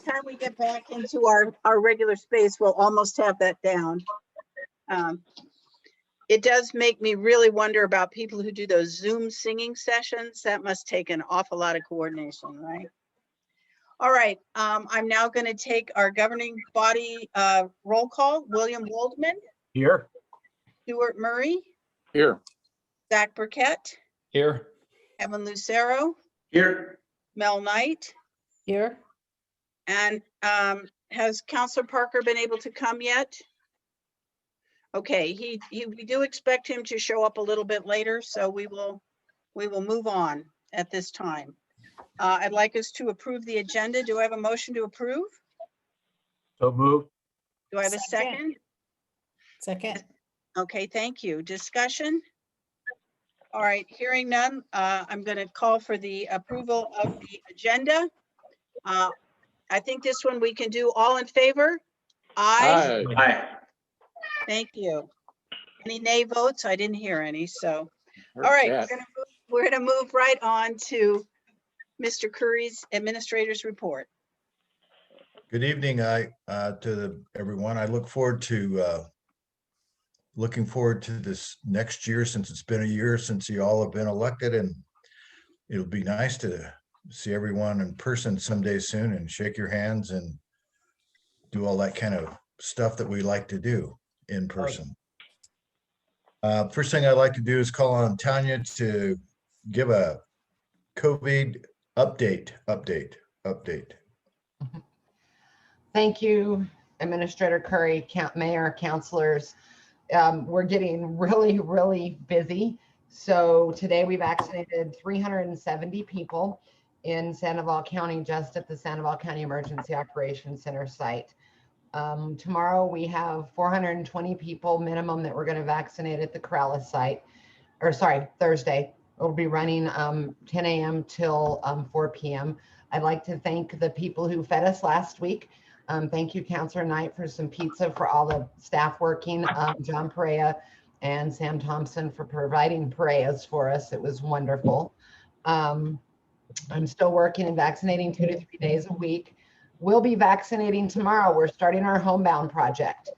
the time we get back into our regular space, we'll almost have that down. It does make me really wonder about people who do those Zoom singing sessions. That must take an awful lot of coordination, right? All right, I'm now going to take our governing body roll call. William Waldman. Here. Stuart Murray. Here. Zach Burkett. Here. Evan Lucero. Here. Mel Knight. Here. And has Counselor Parker been able to come yet? Okay, we do expect him to show up a little bit later, so we will move on at this time. I'd like us to approve the agenda. Do I have a motion to approve? So moved. Do I have a second? Second. Okay, thank you. Discussion? All right, hearing none, I'm going to call for the approval of the agenda. I think this one we can do. All in favor? Aye. Aye. Thank you. Any nay votes? I didn't hear any, so. All right, we're gonna move right on to Mr. Curry's administrator's report. Good evening, everyone. I look forward to looking forward to this next year, since it's been a year since you all have been elected, and it'll be nice to see everyone in person someday soon and shake your hands and do all that kind of stuff that we like to do in person. First thing I'd like to do is call on Tanya to give a COVID update. Thank you, Administrator Curry, Mayor, councilors. We're getting really, really busy. So today we vaccinated 370 people in Sandoval County, just at the Sandoval County Emergency Operations Center site. Tomorrow we have 420 people minimum that we're going to vaccinate at the Corrales site, or sorry, Thursday. We'll be running 10 a.m. till 4 p.m. I'd like to thank the people who fed us last week. Thank you, Councilor Knight, for some pizza for all the staff working, John Perea and Sam Thompson for providing Pereas for us. It was wonderful. I'm still working and vaccinating 2 to 3 days a week. We'll be vaccinating tomorrow. We're starting our homebound project.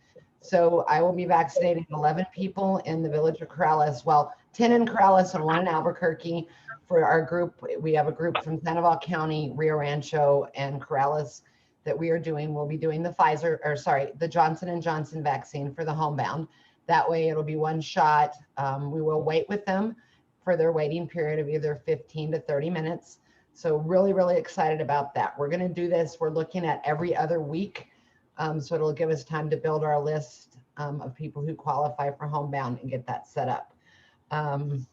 So I will be vaccinating 11 people in the village of Corrales. Well, 10 in Corrales and 1 in Albuquerque. For our group, we have a group from Sandoval County, Rio Rancho, and Corrales that we are doing. We'll be doing the Johnson & Johnson vaccine for the homebound. That way it'll be 1 shot. We will wait with them for their waiting period of either 15 to 30 minutes. So really, really excited about that. We're going to do this. We're looking at every other week. So it'll give us time to build our list of people who qualify for homebound and get that set up. I'm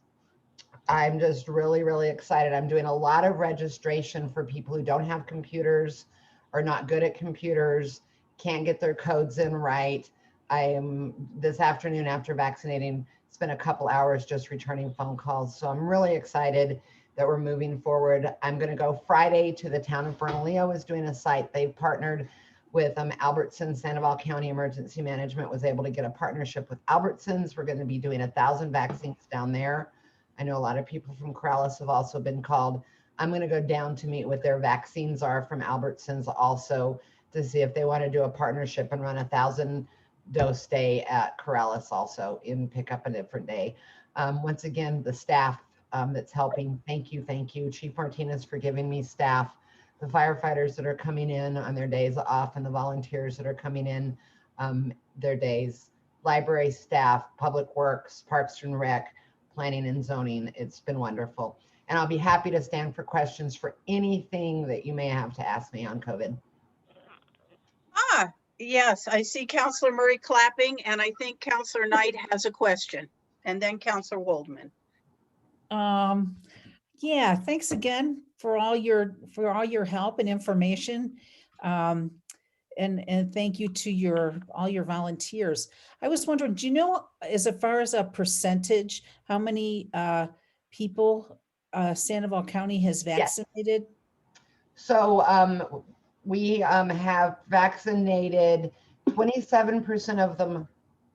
just really, really excited. I'm doing a lot of registration for people who don't have computers, are not good at computers, can't get their codes in right. I am, this afternoon after vaccinating, spent a couple hours just returning phone calls. So I'm really excited that we're moving forward. I'm going to go Friday to the town of Bernalillo is doing a site. They've partnered with Albertson. Sandoval County Emergency Management was able to get a partnership with Albertsons. We're going to be doing 1,000 vaccines down there. I know a lot of people from Corrales have also been called. I'm going to go down to meet what their vaccines are from Albertsons also, to see if they want to do a partnership and run 1,000 dose day at Corrales also, and pick up a different day. Once again, the staff that's helping, thank you, Chief Martinez, for giving me staff, the firefighters that are coming in on their days off, and the volunteers that are coming in their days, library staff, public works, parks and rec, planning and zoning. It's been wonderful. And I'll be happy to stand for questions for anything that you may have to ask me on COVID. Yes, I see Councilor Murray clapping, and I think Councilor Knight has a question, and then Councilor Waldman. Yeah, thanks again for all your help and information. And thank you to all your volunteers. I was wondering, do you know, as far as a percentage, how many people Sandoval County has vaccinated? Yes. So we have vaccinated 27% of them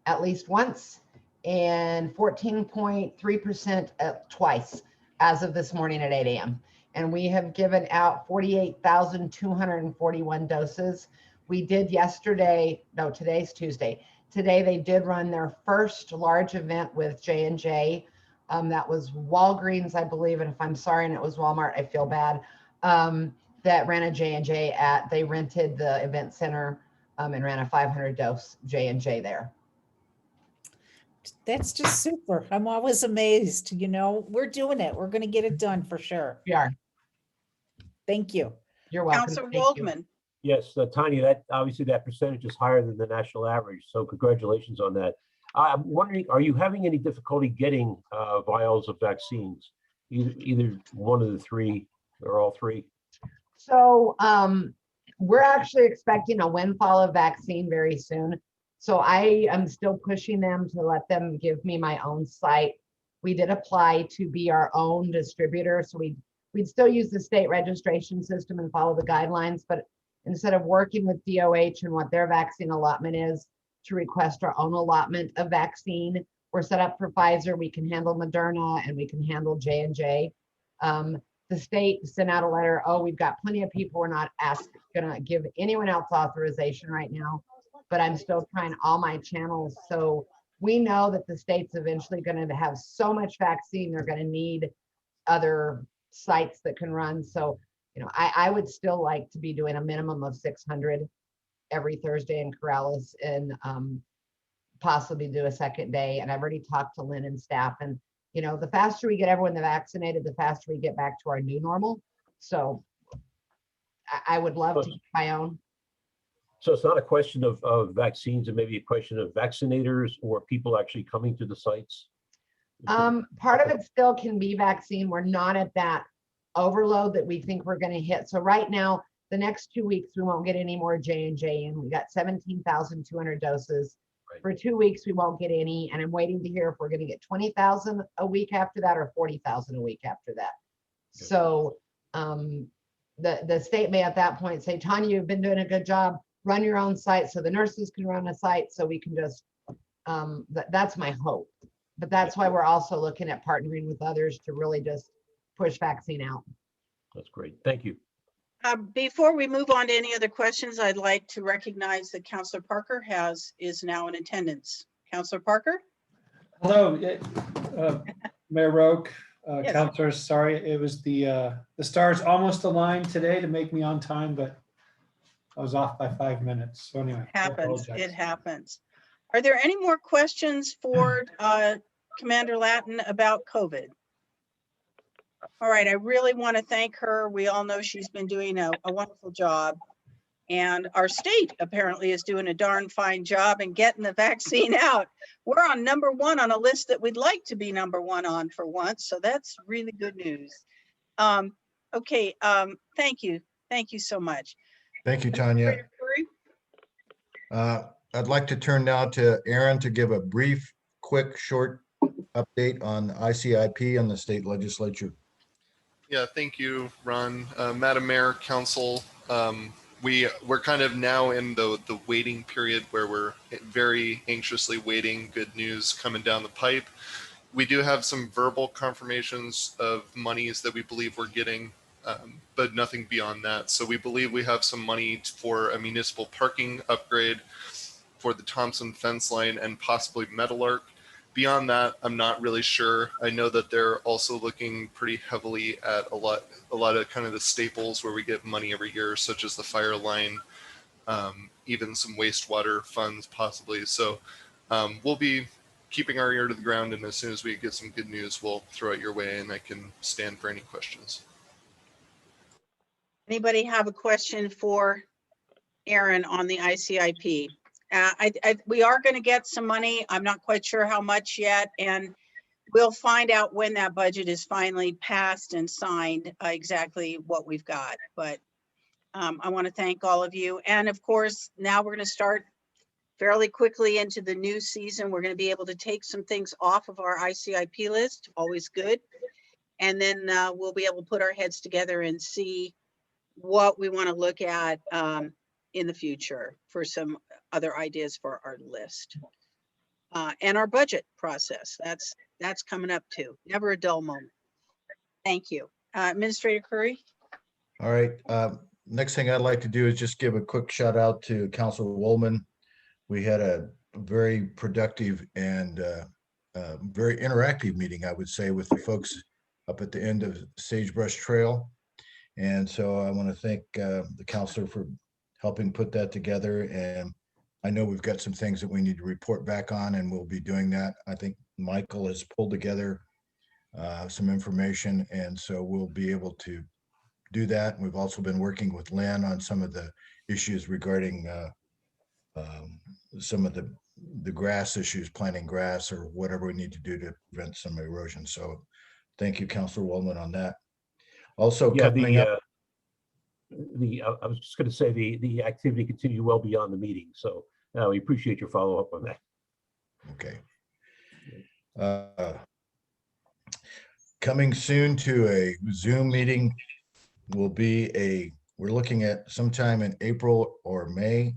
at least once, and 14.3% twice as of this morning at 8 a.m. and we have given out 48,241 doses. We did yesterday, no, today's Tuesday. Today they did run their first large event with J&J. That was Walgreens, I believe, and if I'm sorry and it was Walmart, I feel bad. That ran a J&J they rented the event center and ran a 500 dose J&J there. That's just super. I'm always amazed, you know, we're doing it. We're going to get it done for sure. We are. Thank you. You're welcome. Counselor Thank you. Waldman. Yes, Tanya, that obviously that percentage is higher than the national average. So congratulations on that. I'm wondering, are you having any difficulty getting vials of vaccines? Either one of the three or all three? So we're actually expecting a windfall of vaccine very soon. So I am still pushing them to let them give me my own site. We did apply to be our own distributor. So we'd still use the state registration system and follow the guidelines, but instead of working with DOH and what their vaccine allotment is, to request our own allotment of vaccine. We're set up for Pfizer. We can handle Moderna and we can handle J&J. The state sent out a letter, oh, we've got plenty of people. We're not gonna give anyone else authorization right now, but I'm still trying all my channels. So we know that the state's eventually gonna have so much vaccine, they're gonna need other sites that can run. So, you know, I would still like to be doing a minimum of 600 every Thursday in Corrales and possibly do a second day. And I've already talked to Lynn and staff, and you know, the faster we get everyone vaccinated, the faster we get back to our new normal. So I would love to keep my own. So it's not a question of vaccines, and maybe a question of vaccinators or people actually coming to the sites? Part of it still can be vaccine. We're not at that overload that we think we're going to hit. So right now, the next 2 weeks, we won't get any more J&J in. We got 17,200 doses. Right. For 2 weeks, we won't get any. And I'm waiting to hear if we're going to get 20,000 a week after that or 40,000 a week after that. Okay. So the state may at that point say, Tanya, you've been doing a good job. Run your own site so the nurses can run a site so we can just, that's my hope. But that's why we're also looking at partnering with others to really just push vaccine out. That's great. Thank you. Before we move on to any other questions, I'd like to recognize that Councilor Parker is now in attendance. Councilor Parker? Hello, Mayor Roque, Yes. councilors. Sorry, it was the stars almost aligned today to make me on time, but I was off by 5 minutes. So anyway, It happens. Are there any more questions for Commander Latin about COVID? All right, I really want to thank her. We all know she's been doing a wonderful job. And our state apparently is doing a darn fine job in getting the vaccine out. We're on #1 on a list that we'd like to be #1 on for once. So that's really good news. Okay, thank you. Thank you so much. Thank you, Tanya. I'd like to turn now to Aaron to give a brief, quick, short update on ICIP and the state legislature. Yeah, thank you, Ron. Madam Mayor, Council, we're kind of now in the waiting period where we're very anxiously waiting good news coming down the pipe. We do have some verbal confirmations of monies that we believe we're getting, but nothing beyond that. So we believe we have some money for a municipal parking upgrade for the Thompson fence line and possibly Meadowlark. Beyond that, I'm not really sure. I know that they're also looking pretty heavily at a lot of kind of the staples where we get money every year, such as the fire line, even some wastewater funds possibly. So we'll be keeping our ear to the ground, and as soon as we get some good news, we'll throw it your way, and I can stand for any questions. Anybody have a question for Aaron on the ICIP? We are going to get some money. I'm not quite sure how much yet, and we'll find out when that budget is finally passed and signed exactly what we've got. But I want to thank all of you. And of course, now we're going to start fairly quickly into the new season. We're going to be able to take some things off of our ICIP list, always good. And then we'll be able to put our heads together and see what we want to look at in the future for some other ideas for our list. And our budget process, that's coming up too. Never a dull moment. Thank you. Administrator Curry? All right, next thing I'd like to do is just give a quick shout out to Councilor Woolman. We had a very productive and very interactive meeting, I would say, with the folks up at the end of Sagebrush Trail. And so I want to thank the counselor for helping put that together. And I know we've got some things that we need to report back on, and we'll be doing that. I think Michael has pulled together some information, and so we'll be able to do that. We've also been working with Lynn on some of the issues regarding some of the grass issues, planting grass or whatever we need to do to prevent some erosion. So thank you, Councilor Wallman, on that. Also Yeah, coming up, I was just going to say the activity continued well beyond the meeting. So we appreciate your follow up on that. okay. Coming soon to a Zoom meeting will be we're looking at sometime in April or May,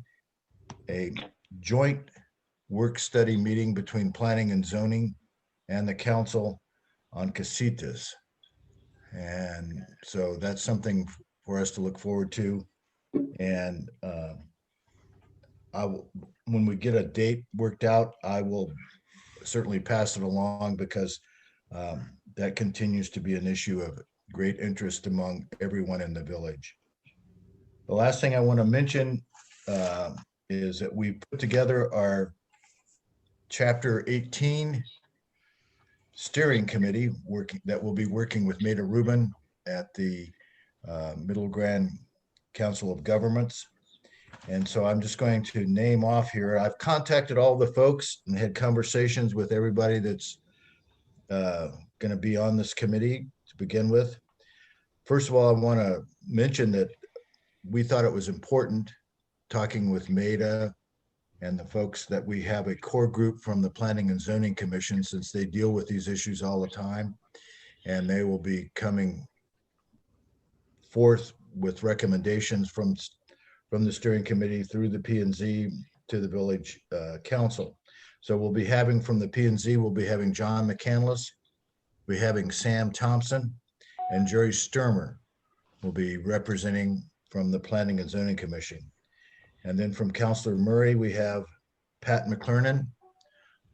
a joint work study meeting between planning and zoning and the council on casitas. And so that's something for us to look forward to. And when we get a date worked out, I will certainly pass it along, because that continues to be an issue of great interest among everyone in the village. The last thing I want to mention is that we put together our Chapter 18 steering committee that will be working with Maida Rubin at the Middle Grand Council of Governments. And so I'm just going to name off here. I've contacted all the folks and had conversations with everybody that's going to be on this committee to begin with. First of all, I want to mention that we thought it was important, talking with Maida and the folks, that we have a core group from the Planning and Zoning Commission, since they deal with these issues all the time. And they will be coming forth with recommendations from the steering committee through the P&Z to the village council. So we'll be having from the P&Z, we'll be having John McCandless, we'll be having Sam Thompson, and Jerry Sturmer will be representing from the Planning and Zoning Commission. And then from Councilor Murray, we have Pat McClernand,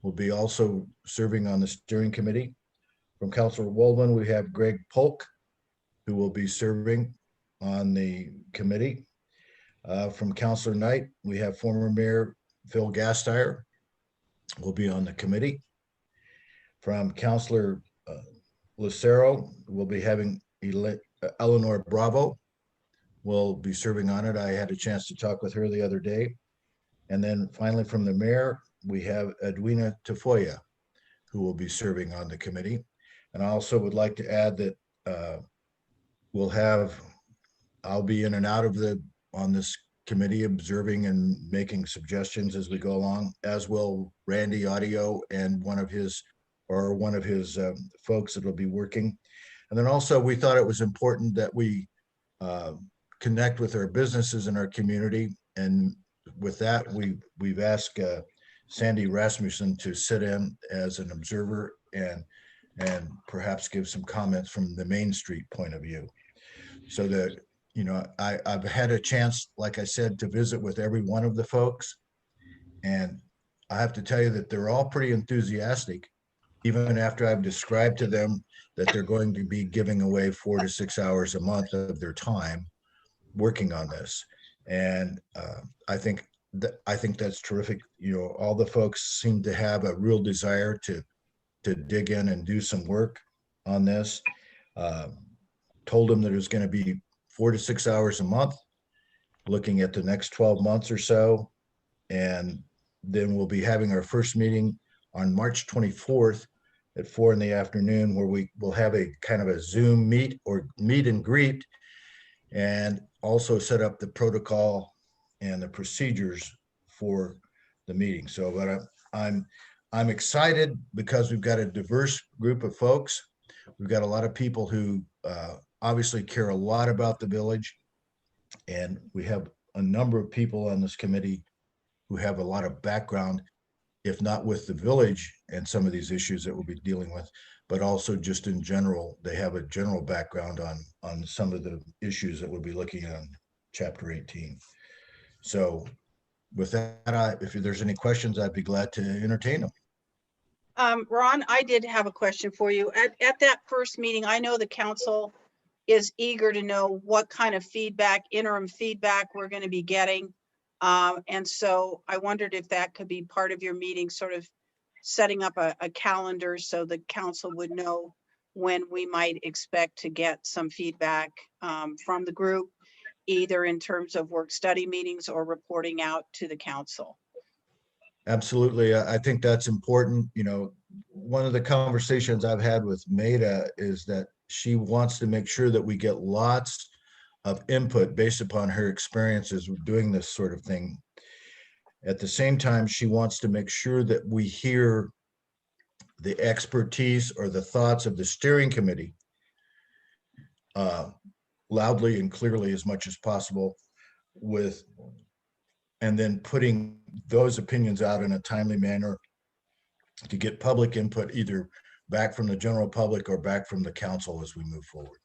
will be also serving on the steering committee. From Councilor Waldman, we have Greg Polk, who will be serving on the committee. From Councilor Knight, we have former Mayor Phil Gasteyer, will be on the committee. From Councilor Lucero, we'll be having Eleanor Bravo, will be serving on it. I had a chance to talk with her the other day. And then finally from the mayor, we have Edwina Tafoya, who will be serving on the committee. And I also would like to add that I'll be in and out of on this committee, observing and making suggestions as we go along, as will Randy Audio and one of his folks that will be working. And then also we thought it was important that we connect with our businesses in our community. And with that, we've asked Sandy Rasmussen to sit in as an observer and perhaps give some comments from the Main Street point of view. So that, I've had a chance, like I said, to visit with every one of the folks. And I have to tell you that they're all pretty enthusiastic, even after I've described to them that they're going to be giving away 4 to 6 hours a month of their time working on this. And I think that's terrific. All the folks seem to have a real desire to dig in and do some work on this. Told them that it was going to be 4 to 6 hours a month, looking at the next 12 months or so. And then we'll be having our first meeting on March 24th at 4 in the afternoon, where we will have a kind of a Zoom meet and greet, and also set up the protocol and the procedures for the meeting. So, but I'm excited because we've got a diverse group of folks. We've got a lot of people who obviously care a lot about the village, and we have a number of people on this committee who have a lot of background if not with the village and some of these issues that we'll be dealing with, but also just in general, they have a general background on some of the issues that we'll be looking at on chapter 18. So with that, if there's any questions, I'd be glad to entertain them. Ron, I did have a question for you. At that first meeting, I know the council is eager to know what kind of feedback, interim feedback we're going to be getting. And so I wondered if that could be part of your meeting, sort of setting up a calendar so the council would know when we might expect to get some feedback from the group, either in terms of work study meetings or reporting out to the council. Absolutely. I think that's important. You know, one of the conversations I've had with Maida is that she wants to make sure that we get lots of input based upon her experiences with doing this sort of thing. At the same time, she wants to make sure that we hear the expertise or the thoughts of the steering committee loudly and clearly as much as possible, and then putting those opinions out in a timely manner to get public input, either back from the general public or back from the council as we move forward.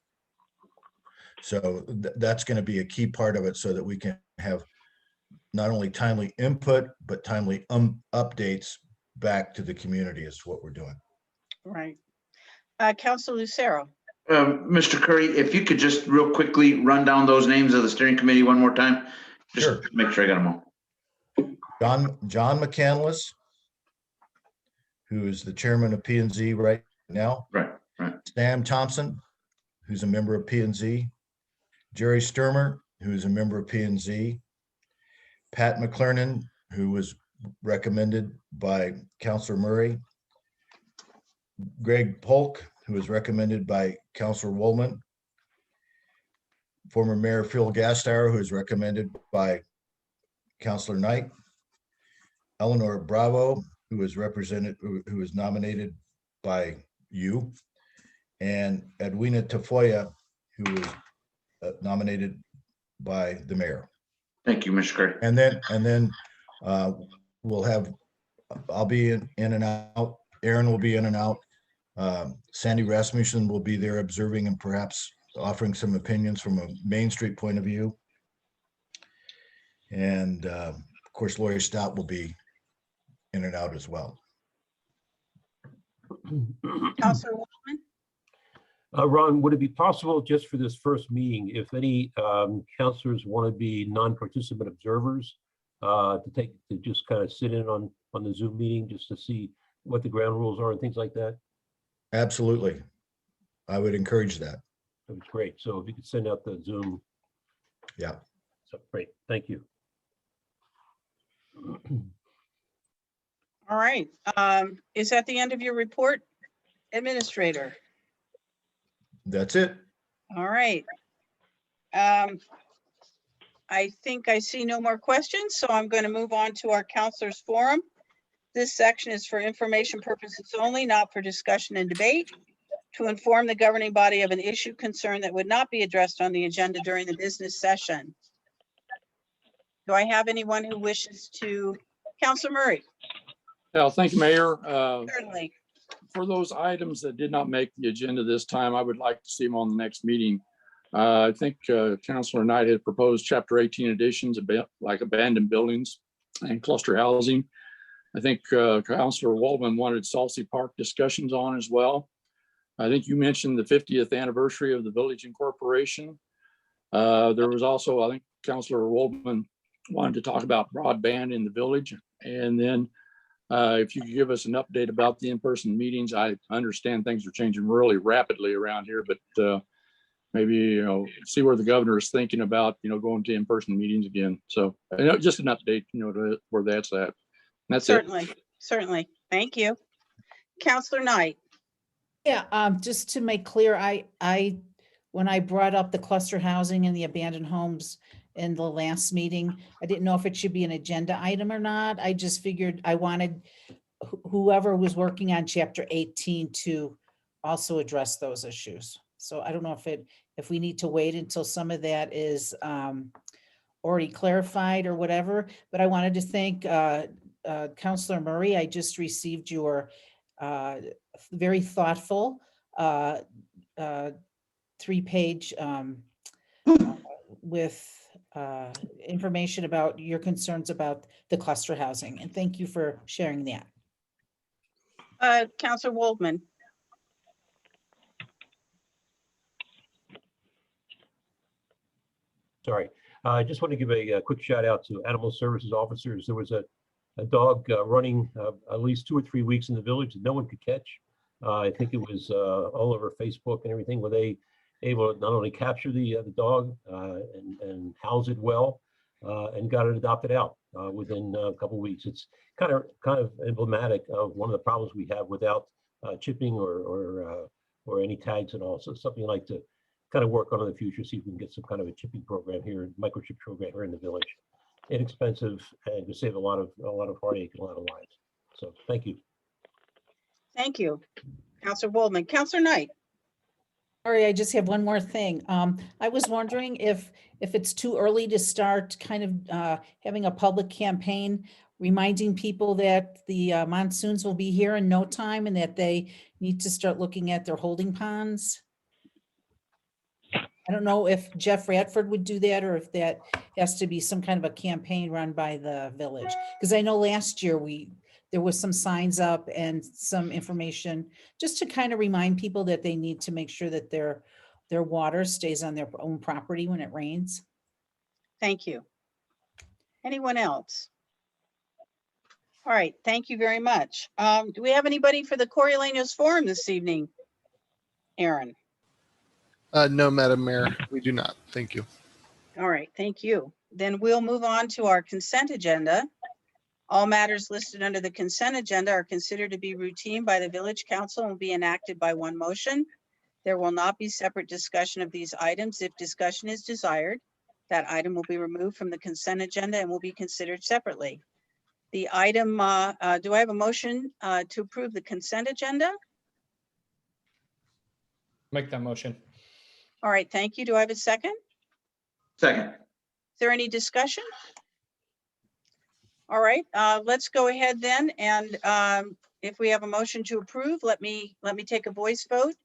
So that's going to be a key part of it, so that we can have not only timely input, but timely updates back to the community as to what we're doing. Right. Councilor Lucero. Mr. Curry, if you could just real quickly run down those names of the steering committee one more time, just Sure. to make sure I got them all. John McCandless, who is the chairman of P&Z right now. Right. Sam Thompson, who's a member of P&Z. Jerry Sturmer, who is a member of P&Z. Pat McClernon, who was recommended by Councilor Murray. Greg Polk, who was recommended by Councilor Woolman. Former Mayor Phil Gastower, who is recommended by Councilor Knight. Eleanor Bravo, who was nominated by you, and Edwina Tafoya, who was nominated by the mayor. Thank you, Mr. Curry. And then we'll have, I'll be in and out. Aaron will be in and out. Sandy Rasmussen will be there observing and perhaps offering some opinions from a Main Street point of view. And of course, Lori Stout will be in and out as well. Councilor Waldman. Ron, would it be possible just for this first meeting, if any counselors want to be non-participant observers, to just kind of sit in on the Zoom meeting just to see what the ground rules are and things like that? Absolutely. I would encourage that. That was great. So if you could send out the Zoom. Yeah. So great. Thank you. All right. Is that the end of your report, Administrator? That's it. All right. I think I see no more questions, so I'm going to move on to our counselors forum. This section is for information purposes only, not for discussion and debate. To inform the governing body of an issue concern that would not be addressed on the agenda during the business session. Do I have anyone who wishes to? Councilor Murray? Yeah, thank you, Mayor. Certainly. For those items that did not make the agenda this time, I would like to see them on the next meeting. I think Councilor Knight had proposed Chapter 18 additions, like abandoned buildings and cluster housing. I think Councilor Waldman wanted Salsey Park discussions on as well. I think you mentioned the 50th anniversary of the Village Incorporation. There was also, I think Councilor Waldman wanted to talk about broadband in the village. And then if you could give us an update about the in-person meetings. I understand things are changing really rapidly around here, but maybe, see where the governor is thinking about, going to in-person meetings again. So just an update, to where that's at. That's Certainly. it. Certainly. Thank you. Councilor Knight? Yeah, just to make clear, when I brought up the cluster housing and the abandoned homes in the last meeting, I didn't know if it should be an agenda item or not. I just figured I wanted whoever was working on Chapter 18 to also address those issues. So I don't know if we need to wait until some of that is already clarified or whatever, but I wanted to thank Counselor Murray, I just received your very thoughtful 3-page with information about your concerns about the cluster housing. And thank you for sharing that. Counselor Waldman. Sorry. I just want to give a quick shout out to animal services officers. There was a dog running at least 2 or 3 weeks in the village that no one could catch. I think it was all over Facebook and everything, where they able to not only capture the dog and house it well and got it adopted out within a couple of weeks. It's kind of emblematic of one of the problems we have without chipping or any tags and all. So something like to kind of work on in the future, see if we can get some kind of a chipping program here, microchip program here in the village. Inexpensive and to save a lot of heartache and a lot of lives. So thank you. Thank you, Counselor Waldman. Counselor Knight. Sorry, I just have one more thing. I was wondering if it's too early to start kind of having a public campaign, reminding people that the monsoons will be here in no time and that they need to start looking at their holding ponds. I don't know if Jeff Radford would do that or if that has to be some kind of a campaign run by the village. Because I know last year there was some signs up and some information just to kind of remind people that they need to make sure that their water stays on their own property when it rains. Thank you. Anyone else? All right, thank you very much. Do we have anybody for the Coriolanus Forum this evening? Aaron? No, Madam Mayor, we do not. Thank you. All right, thank you. Then we'll move on to our consent agenda. All matters listed under the consent agenda are considered to be routine by the Village Council and will be enacted by one motion. There will not be separate discussion of these items. If discussion is desired, that item will be removed from the consent agenda and will be considered separately. The item, do I have a motion to approve the consent agenda? Make that motion. All right, thank you. Do I have a second? Second. Is there any discussion? All right, let's go ahead then. And if we have a motion to approve, let me take a voice vote.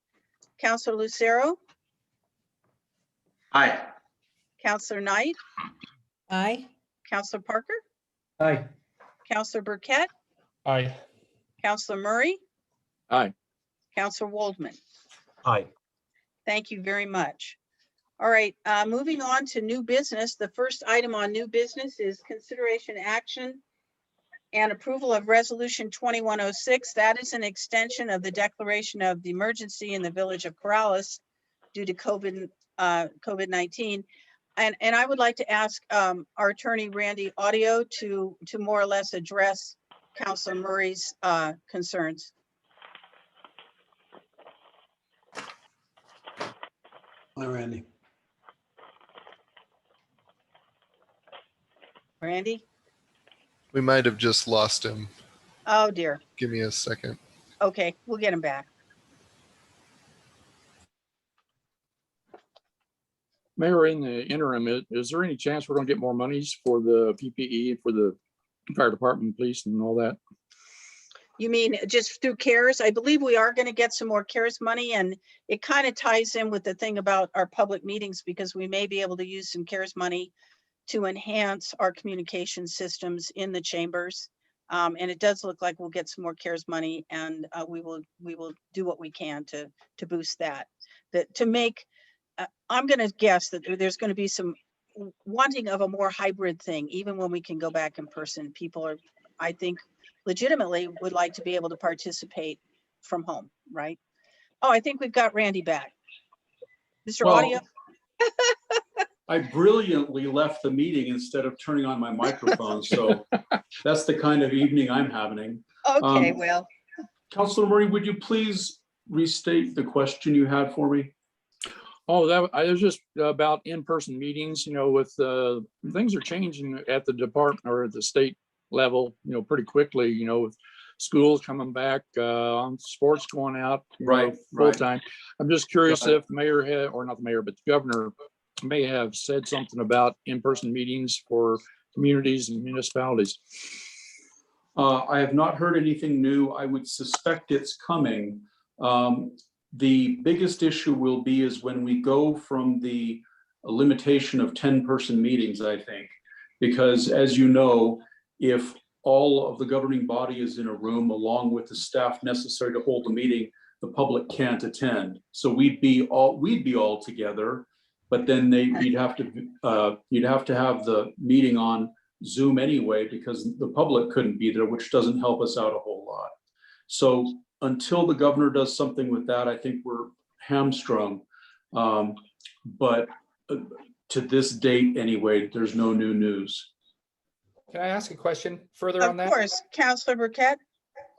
Counselor Lucero, Aye. Counselor Knight, Aye. Counselor Parker, Aye. Counselor Burkett, Aye. Counselor Murray, Aye. Counselor Waldman. Aye. Thank you very much. All right, moving on to new business. The first item on new business is consideration action and approval of resolution 2106. That is an extension of the declaration of the emergency in the village of Corrales due to COVID-19. And I would like to ask our attorney, Randy Audio, to more or less address Councilor Murray's concerns. Hi, Randy. Randy? We might have just lost him. Oh dear. Give me a second. Okay, we'll get him back. Mayor, in the interim, is there any chance we're going to get more monies for the PPE for the fire department, police and all that? You mean just through CARES? I believe we are going to get some more CARES money, and it kind of ties in with the thing about our public meetings, because we may be able to use some CARES money to enhance our communication systems in the chambers. And it does look like we'll get some more CARES money, and we will do what we can to boost that. To make, I'm going to guess that there's going to be some wanting of a more hybrid thing, even when we can go back in person. People are, I think, legitimately would like to be able to participate from home, right? Oh, I think we've got Randy back. Mr. Audio. I brilliantly left the meeting instead of turning on my microphone, so that's the kind of evening I'm having. Okay, well. Councilor Murray, would you please restate the question you had for me? Oh, that it was just about in-person meetings, with things are changing at the department or at the state level, pretty quickly, with schools coming back, sports going out, full time. I'm just curious if the mayor had, or not the mayor, but the governor may have said something about in-person meetings for communities and municipalities. I have not heard anything new. I would suspect it's coming. The biggest issue will be is when we go from the limitation of 10-person meetings, I think, because as you know, if all of the governing body is in a room along with the staff necessary to hold the meeting, the public can't attend. So we'd be all together, but then you'd have to have the meeting on Zoom anyway, because the public couldn't be there, which doesn't help us out a whole lot. So until the governor does something with that, I think we're hamstrung. But to this date anyway, there's no new news. Can I ask a question further on Of that? course, Councilor Burkett.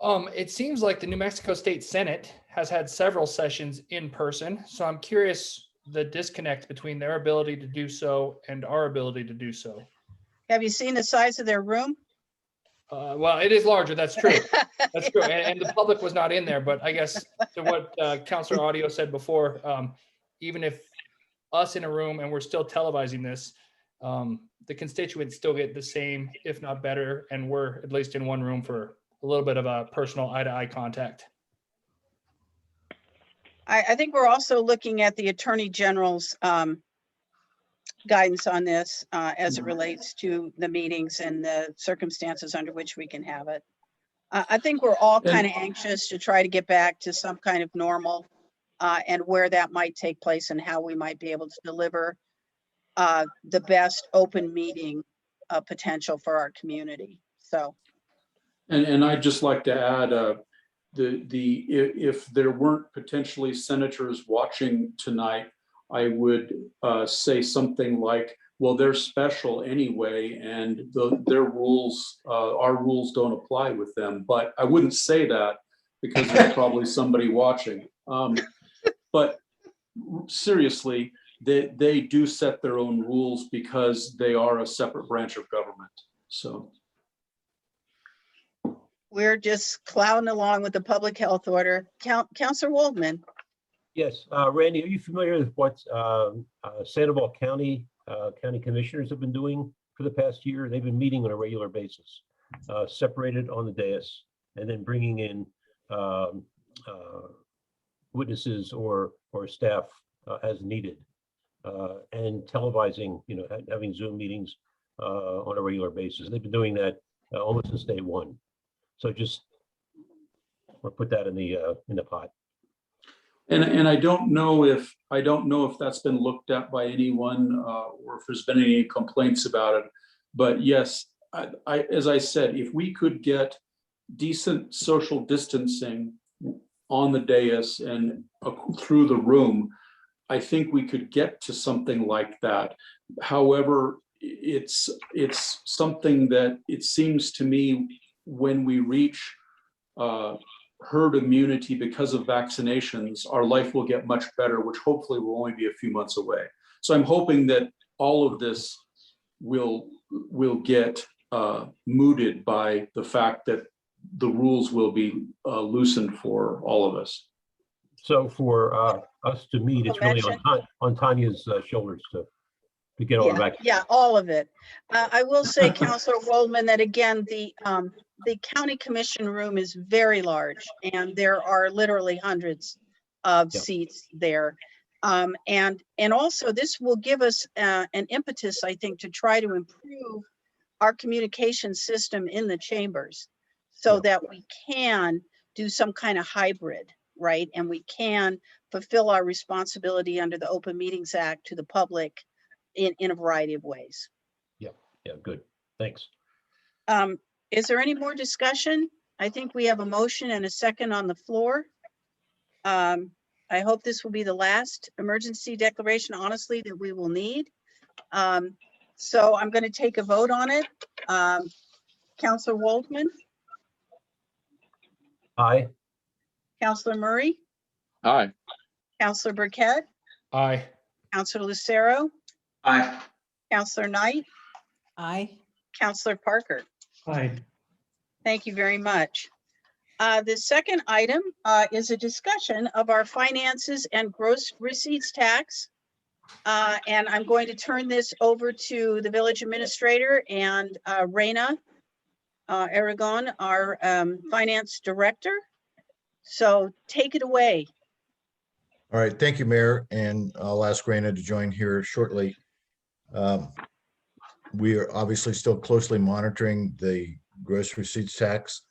It seems like the New Mexico State Senate has had several sessions in person, so I'm curious the disconnect between their ability to do so and our ability to do so. Have you seen the size of their room? Well, it is larger, that's true. That's true, and the public was not in there, but I guess to what Councilor Audio said before, even if us in a room and we're still televising this, the constituents still get the same, if not better, and we're at least in one room for a little bit of a personal eye-to-eye contact. I think we're also looking at the Attorney General's guidance on this as it relates to the meetings and the circumstances under which we can have it. I think we're all kind of anxious to try to get back to some kind of normal and where that might take place and how we might be able to deliver the best open meeting potential for our community. So. And I'd just like to add, if there weren't potentially senators watching tonight, I would say something like, well, they're special anyway, and their rules, our rules don't apply with them. But I wouldn't say that because there's probably somebody watching. But seriously, they do set their own rules because they are a separate branch of government. So. We're just clouding along with the public health order. Councilor Waldman. Yes, Randy, are you familiar with what Sandoval County county commissioners have been doing for the past year? They've been meeting on a regular basis, separated on the dais, and then bringing in witnesses or staff as needed, and televising, having Zoom meetings on a regular basis. They've been doing that almost since day one. So just we'll put that in the pot. And I don't know if that's been looked at by anyone or if there's been any complaints about it. But yes, as I said, if we could get decent social distancing on the dais and through the room, I think we could get to something like that. However, it's something that it seems to me when we reach herd immunity because of vaccinations, our life will get much better, which hopefully will only be a few months away. So I'm hoping that all of this will get mooted by the fact that the rules will be loosened for all of us. So for us to meet, it's really on Tanya's shoulders to get all the vaccines. Yeah, all of it. I will say, Councilor Waldman, that again, the county commission room is very large, and there are literally hundreds of seats there. And also this will give us an impetus, I think, to try to improve our communication system in the chambers so that we can do some kind of hybrid, right? And we can fulfill our responsibility under the Open Meetings Act to the public in a variety of ways. Yeah, good. Thanks. Is there any more discussion? I think we have a motion and a second on the floor. I hope this will be the last emergency declaration, honestly, that we will need. So I'm going to take a vote on it. Councilor Waldman? Aye. Councilor Murray? Aye. Councilor Burkett? Aye. Councilor Lucero? Aye. Councilor Knight? Aye. Councilor Parker? Aye. Thank you very much. The second item is a discussion of our finances and gross receipts tax. And I'm going to turn this over to the village administrator and Raina Aragon, our finance director. So take it away. All right, thank you, Mayor, and I'll ask Raina to join here shortly. We are obviously still closely monitoring the gross receipts tax.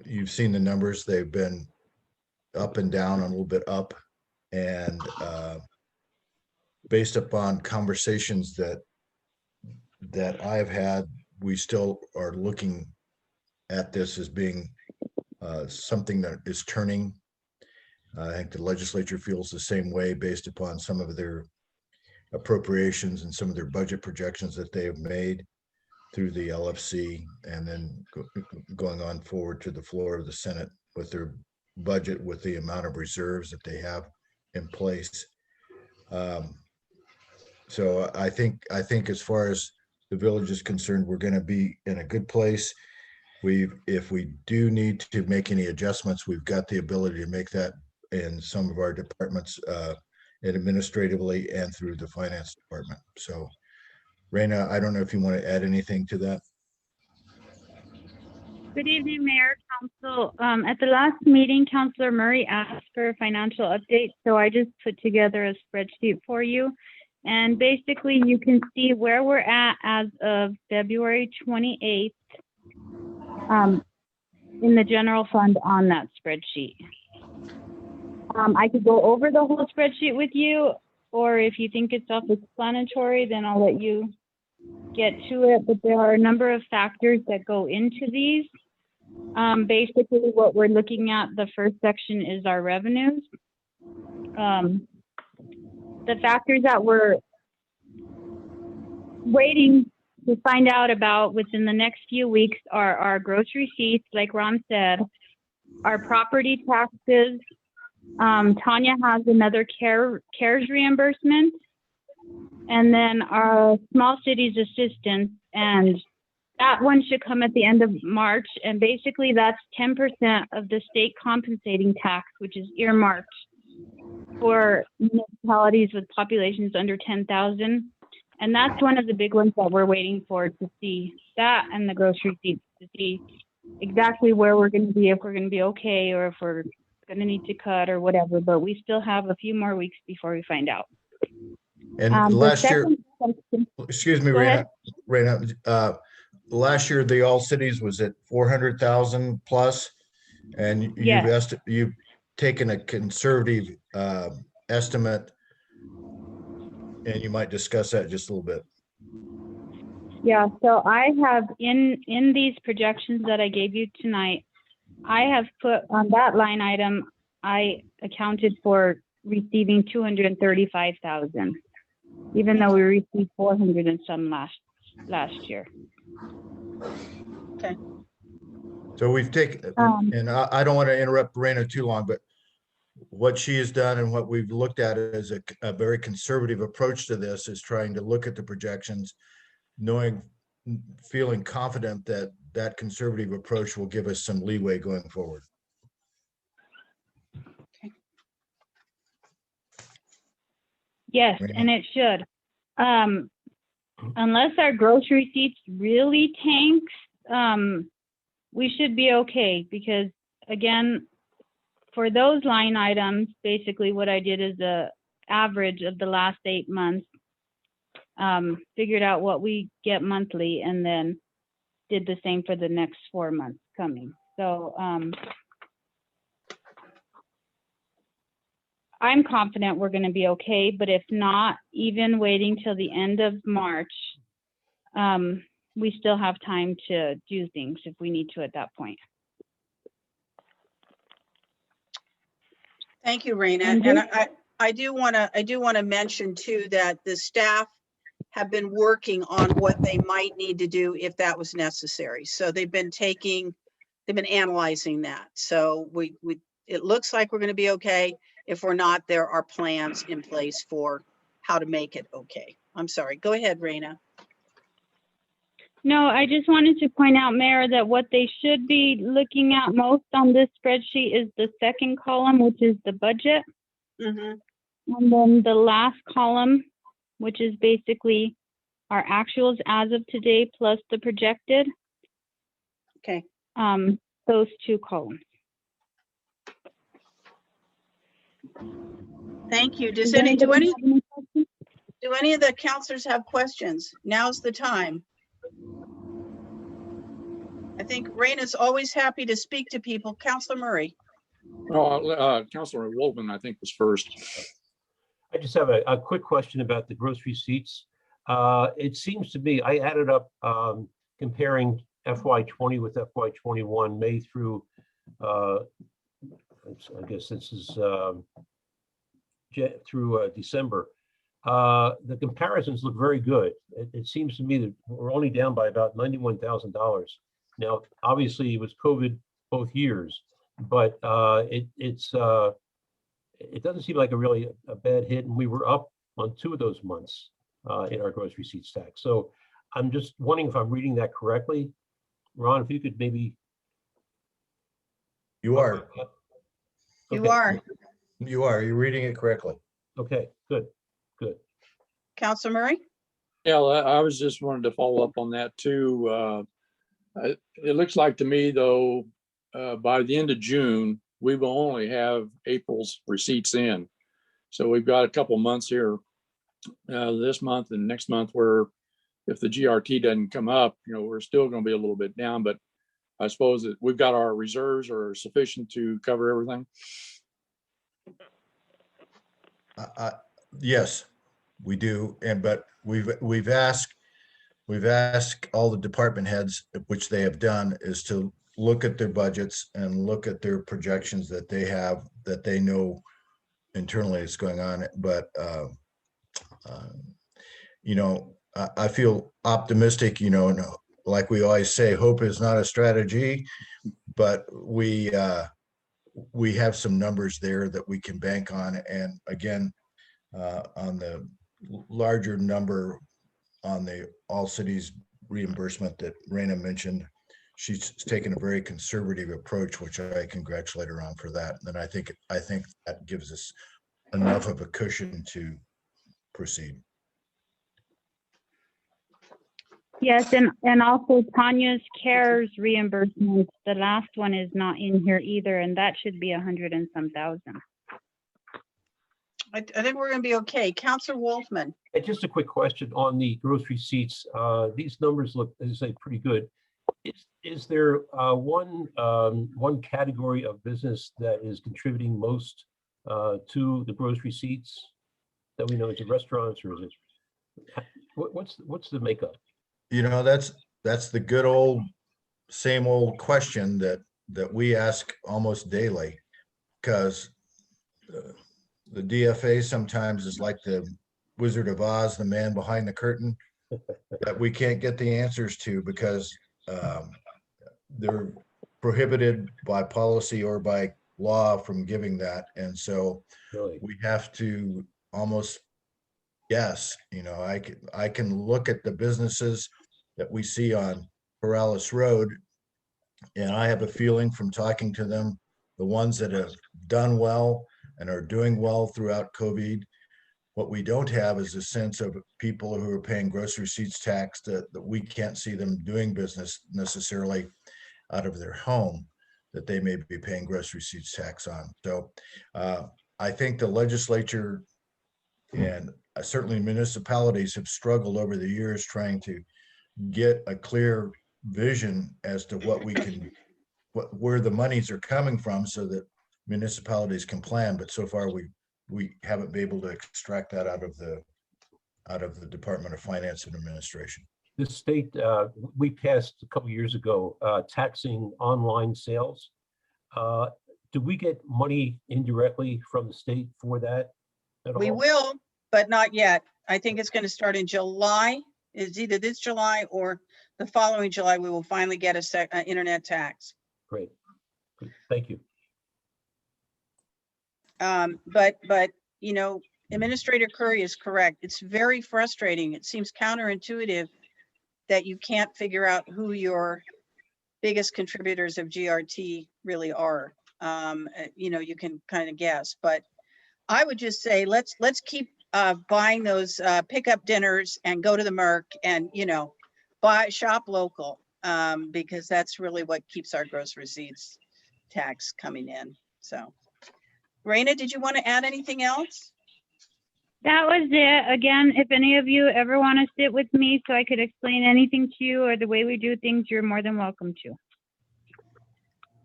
You've seen the numbers, they've been up and down, a little bit up. And based upon conversations that I've had, we still are looking at this as being something that is turning. I think the legislature feels the same way based upon some of their appropriations and some of their budget projections that they have made through the LFC, and then going on forward to the floor of the Senate with their budget, with the amount of reserves that they have in place. So I think as far as the village is concerned, we're going to be in a good place. If we do need to make any adjustments, we've got the ability to make that in some of our departments, administratively and through the finance department. So Raina, I don't know if you want to add anything to that. Good evening, Mayor, Council. At the last meeting, Councilor Murray asked for a financial update, so I just put together a spreadsheet for you. And basically, you can see where we're at as of February 28th in the general fund on that spreadsheet. I could go over the whole spreadsheet with you, or if you think it's self-explanatory, then I'll let you get to it. But there are a number of factors that go into these. Basically, what we're looking at, the first section is our revenues. The factors that we're waiting to find out about within the next few weeks are our gross receipts, like Ron said, our property taxes. Tanya has another CARES reimbursement, and then our small cities assistance, and that one should come at the end of March. And basically that's 10% of the state compensating tax, which is earmarked for municipalities with populations under 10,000. And that's one of the big ones that we're waiting for, to see that, and the gross receipts, to see exactly where we're going to be, if we're going to be okay, or if we're going to need to cut or whatever. But we still have a few more weeks before we find out. And last year, excuse me, Raina, last year the all cities was at 400,000 plus, and you've taken a conservative estimate, and you might discuss that just a little bit. Yeah, so I have in these projections that I gave you tonight, I have put on that line item, I accounted for receiving 235,000, even though we received 400 and some last year. Okay. So we've taken, and I don't want to interrupt Raina too long, but what she has done and what we've looked at is a very conservative approach to this, is trying to look at the projections, feeling confident that that conservative approach will give us some leeway going forward. Okay. Yes, Raina? and it should. Unless our gross receipts really tanks, we should be okay, because again, for those line items, basically what I did is the average of the last 8 months, figured out what we get monthly, and then did the same for the next 4 months coming. So I'm confident we're going to be okay, but if not, even waiting till the end of March, we still have time to do things if we need to at that point. Thank you, Raina. And I do want to mention too that the staff have been working on what they might need to do if that was necessary. So they've been analyzing that. So it looks like we're going to be okay. If we're not, there are plans in place for how to make it okay. I'm sorry. Go ahead, Raina. No, I just wanted to point out, Mayor, that what they should be looking at most on this spreadsheet is the second column, which is the budget. Mm-hmm. And then the last column, which is basically our actuals as of today plus the projected, Okay, those two columns. thank you. Does Do any anybody have any questions? do any of the counselors have questions? Now's the time. I think Raina's always happy to speak to people. Counselor Murray. Oh, Councilor Wolfman, I think, was first. I just have a quick question about the gross receipts. It seems to me, I added up comparing FY20 with FY21, May through, I guess this is through December. The comparisons look very good. It seems to me that we're only down by about $91,000. Now, obviously, it was COVID both years, but it doesn't seem like a bad hit, and we were up on 2 of those months in our gross receipts tax. So I'm just wondering if I'm reading that correctly. Ron, if you could maybe. You are. You Okay. are. You are. You're reading it correctly. Okay, good. Counselor Murray? Yeah, I was just wanted to follow up on that too. It looks like to me though, by the end of June, we will only have April's receipts in. So we've got a couple months here, this month and next month, where if the GRT doesn't come up, we're still going to be a little bit down, but I suppose that we've got our reserves are sufficient to cover everything. Yes, we do. But we've asked all the department heads, which they have done, is to look at their budgets and look at their projections that they have, that they know internally is going on. But I feel optimistic. And like we always say, hope is not a strategy, but we have some numbers there that we can bank on. And again, on the larger number on the all cities reimbursement that Raina mentioned, she's taken a very conservative approach, which I congratulate her on for that. And I think that gives us enough of a cushion to proceed. Yes, and also Tanya's CARES reimbursement, the last one is not in here either, and that should be 100 and some thousand. I think we're going to be okay. Counselor Wolfman. And just a quick question on the gross receipts. These numbers look, as I say, pretty good. Is there one category of business that is contributing most to the gross receipts that we know? Is it restaurants, or is it what's the makeup? That's the good old same old question that we ask almost daily, because the DFA sometimes is like the Wizard of Oz, the man behind the curtain, that we can't get the answers to because they're prohibited by policy or by law from giving that. And so Really? we have to almost guess. I can look at the businesses that we see on Perales Road, and I have a feeling from talking to them, the ones that have done well and are doing well throughout COVID. What we don't have is a sense of people who are paying gross receipts tax that we can't see them doing business necessarily out of their home, that they may be paying gross receipts tax on. So I think the legislature and certainly municipalities have struggled over the years trying to get a clear vision as to what we can, where the monies are coming from, so that municipalities can plan. But so far we haven't been able to extract that out of the Department of Finance and Administration. The state, we passed a couple years ago taxing online sales. Do we get money indirectly from the state for that at all? We will, but not yet. I think it's going to start in July. It's either this July or the following July. We will finally get a internet tax. Great. Good. Thank you. But Administrator Curry is correct. It's very frustrating. It seems counterintuitive that you can't figure out who your biggest contributors of GRT really are. You can kind of guess, but I would just say let's keep buying those pickup dinners and go to the Merc and, you know, shop local, because that's really what keeps our gross receipts tax coming in. So, Raina, did you want to add anything else? That was it. Again, if any of you ever want to sit with me so I could explain anything to you or the way we do things, you're more than welcome to.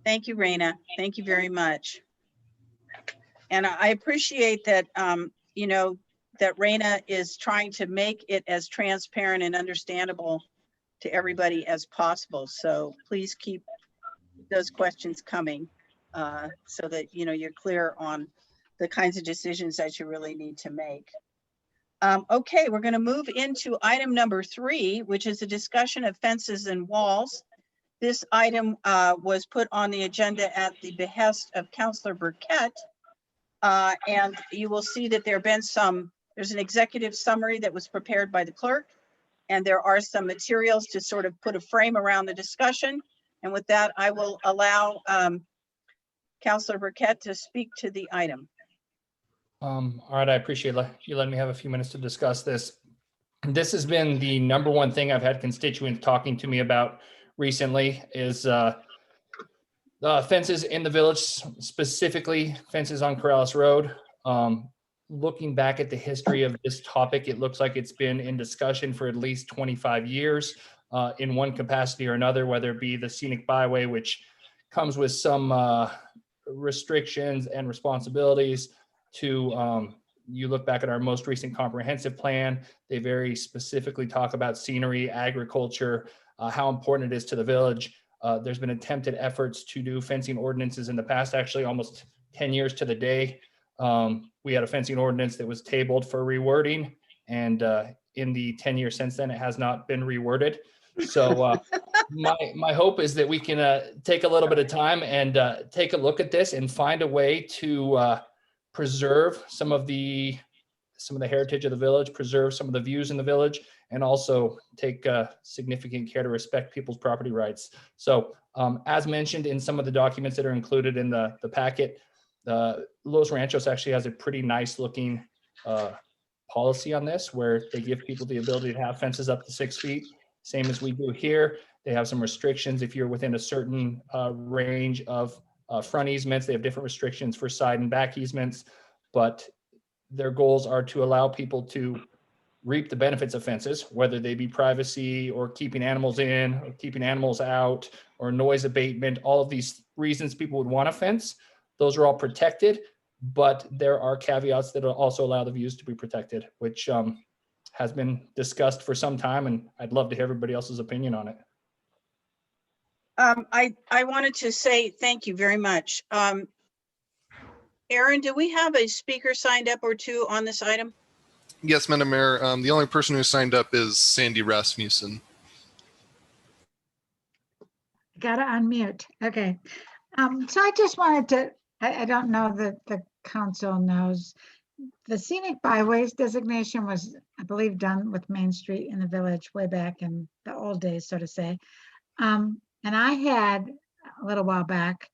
Thank you, Raina. Thank you very much. And I appreciate that, you know, that Raina is trying to make it as transparent and understandable to everybody as possible. So please keep those questions coming, so that, you know, you're clear on the kinds of decisions that you really need to make. Okay, we're going to move into item number 3, which is a discussion of fences and walls. This item was put on the agenda at the behest of Councilor Burkett. And you will see that there have been there's an executive summary that was prepared by the clerk, and there are some materials to sort of put a frame around the discussion. And with that, I will allow Councilor Burkett to speak to the item. All right, I appreciate you letting me have a few minutes to discuss this. This has been the number one thing I've had constituents talking to me about recently is fences in the village, specifically fences on Corrales Road. Looking back at the history of this topic, it looks like it's been in discussion for at least 25 years in one capacity or another, whether it be the scenic byway, which comes with some restrictions and responsibilities, to you look back at our most recent comprehensive plan, they very specifically talk about scenery, agriculture, how important it is to the village. There's been attempted efforts to do fencing ordinances in the past, actually almost 10 years to the day. We had a fencing ordinance that was tabled for rewording, and in the 10 years since then, it has not been reworded. So my hope is that we can take a little bit of time and take a look at this and find a way to preserve some of the heritage of the village, preserve some of the views in the village, and also take significant care to respect people's property rights. So as mentioned in some of the documents that are included in the packet, Los Ranchos actually has a pretty nice looking policy on this, where they give people the ability to have fences up to 6 feet, same as we do here. They have some restrictions. If you're within a certain range of front easements, they have different restrictions for side and back easements, but their goals are to allow people to reap the benefits of fences, whether they be privacy or keeping animals in or keeping animals out or noise abatement. All of these reasons people would want a fence, those are all protected, but there are caveats that will also allow the views to be protected, which has been discussed for some time, and I'd love to hear everybody else's opinion on it. I wanted to say thank you very much. Aaron, do we have a speaker signed up or two on this item? Yes, Madam Mayor. The only person who signed up is Sandy Rasmussen. Gotta unmute. Okay. So I just wanted to, I don't know that the council knows, the scenic byways designation was, I believe, done with Main Street in the village way back in the old days, so to say. And I had a little while back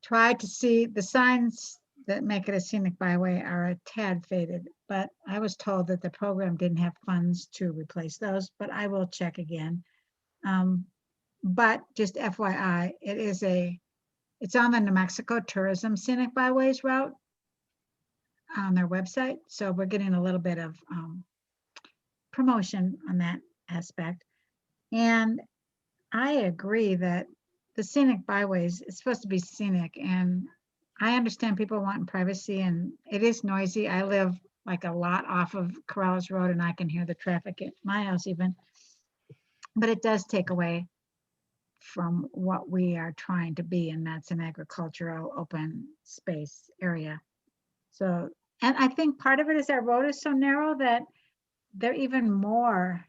tried to see the signs that make it a scenic byway are a tad faded, but I was told that the program didn't have funds to replace those, but I will check again. But just FYI, it's on the New Mexico Tourism Scenic Byways route on their website. So we're getting a little bit of promotion on that aspect. And I agree that the scenic byways is supposed to be scenic, and I understand people wanting privacy, and it is noisy. I live like a lot off of Corrales Road, and I can hear the traffic at my house even, but it does take away from what we are trying to be, and that's an agricultural open space area. So, and I think part of it is our road is so narrow that they're even more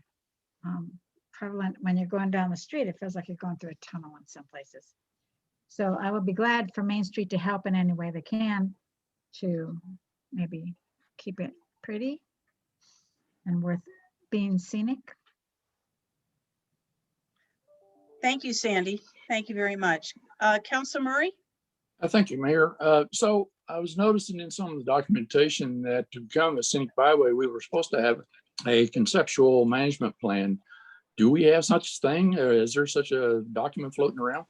prevalent when you're going down the street. It feels like you're going through a tunnel in some places. So I would be glad for Main Street to help in any way they can to maybe keep it pretty and worth being scenic. Thank you, Sandy. Thank you very much. Councilor Murray? Thank you, Mayor. So I was noticing in some of the documentation that to become a scenic byway, we were supposed to have a conceptual management plan. Do we have such thing? Or is there such a document floating around?